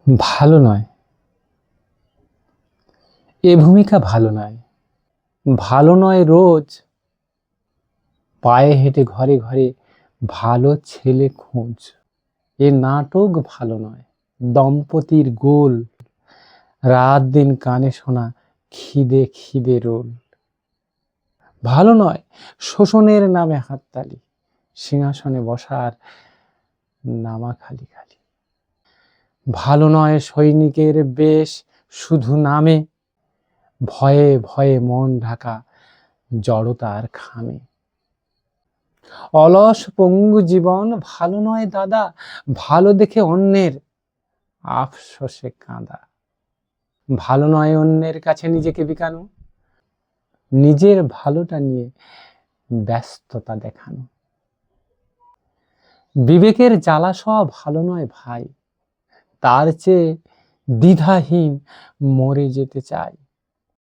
ভালো নয়, এ ভূমিকা ভালো নয়। ভালো নয় রোজ পায়ে হেঁটে ঘরে ঘরে ভালো ছেলে খোঁজ। এ নাটক ভালো নয়, দম্পতির গোল রাত দিন কানে শোনা খিদে খিদে রোল। ভালো নয় শোষণের নামে হাততালি, সিংহাসনে বসার নামা খালি খালি। ভালো নয় সৈনিকের বেশ শুধু নামে, ভয়ে ভয়ে মন ঢাকা জড়তার খামে। অলস পঙ্গু জীবন ভালো নয় দাদা, ভালো দেখে অন্যের আফসোসে কাঁদা। ভালো নয় অন্যের কাছে নিজেকে বিকানো, নিজের ভালোটা নিয়ে ব্যস্ততা দেখানো। বিবেকের জ্বালা সব ভালো নয় ভাই, তার চেয়ে দ্বিধাহীন মরে যেতে চাই।